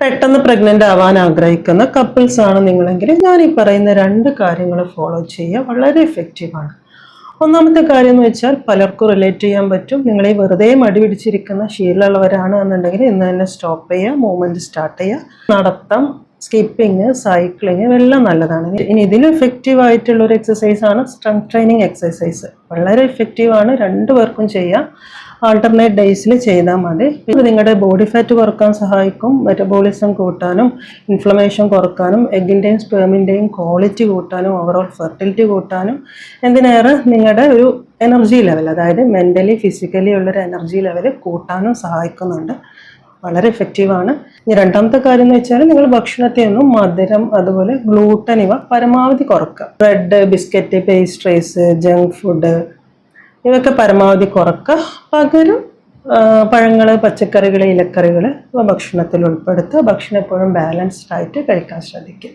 പെട്ടെന്ന് പ്രഗ്നന്റ് ആവാൻ ആഗ്രഹിക്കുന്ന കപ്പിൾസ് ആണ് നിങ്ങളെങ്കിൽ ഞാൻ ഈ പറയുന്ന 2 കാര്യങ്ങൾ ഫോളോ ചെയ്യുക. വളരെ എഫക്റ്റീവാണ്. ഒന്നാമത്തെ കാര്യം എന്ന് വെച്ചാൽ പലർക്കും റിലേറ്റ് ചെയ്യാൻ പറ്റും. നിങ്ങൾ ഈ വെറുതെ മടി പിടിച്ചിരിക്കുന്ന ശീലമുള്ളവരാണ് എന്നുണ്ടെങ്കിൽ ഇന്ന് തന്നെ സ്റ്റോപ്പ് ചെയ്യുക, മൂവ്മെന്റ് സ്റ്റാർട്ട് ചെയ്യുക. നടത്തം, സ്കിപ്പിങ്, സൈക്ലിങ് ഇതെല്ലാം നല്ലതാണ്. ഇനി ഇതിലും എഫക്റ്റീവ് ആയിട്ടുള്ള ഒരു എക്സസൈസ് ആണ് സ്ട്രെങ്ത് ട്രെയിനിങ് എക്സസൈസ്. വളരെ എഫക്റ്റീവാണ്, 2 പേർക്കും ചെയ്യാം. ആൾട്ടർനേറ്റ് ഡേയ്സിൽ ചെയ്താൽ മതി. ഇത് നിങ്ങളുടെ ബോഡി ഫാറ്റ് കുറക്കാൻ സഹായിക്കും, മെറ്റബോളിസം കൂട്ടാനും ഇൻഫ്ലമേഷൻ കുറക്കാനും എഗിൻ്റെയും സ്പേമിൻ്റെയും ക്വാളിറ്റി കൂട്ടാനും ഓവറോൾ ഫെർട്ടിലിറ്റി കൂട്ടാനും എന്തിനേറെ നിങ്ങളുടെ ഒരു എനർജി ലെവൽ, അതായത് മെൻ്റലി ഫിസിക്കലി ഉള്ളൊരു എനർജി ലെവൽ കൂട്ടാനും സഹായിക്കുന്നുണ്ട്. വളരെ എഫക്റ്റീവാണ്. ഇനി രണ്ടാമത്തെ കാര്യം എന്ന് വെച്ചാൽ നിങ്ങൾ ഭക്ഷണത്തെ ഒന്നും മധുരം അതുപോലെ ഗ്ലൂട്ടൻ ഇവ പരമാവധി കുറക്കുക. Bread, biscuit, pastries, junk food ഇവയൊക്കെ പരമാവധി കുറക്കുക. പകരം പഴങ്ങൾ, പച്ചക്കറികൾ, ഇലക്കറികൾ ഇവ ഭക്ഷണത്തിൽ ഉൾപ്പെടുത്തുക. ഭക്ഷണം എപ്പോഴും ബാലൻസ്ഡ് ആയിട്ട് കഴിക്കാൻ ശ്രദ്ധിക്കുക.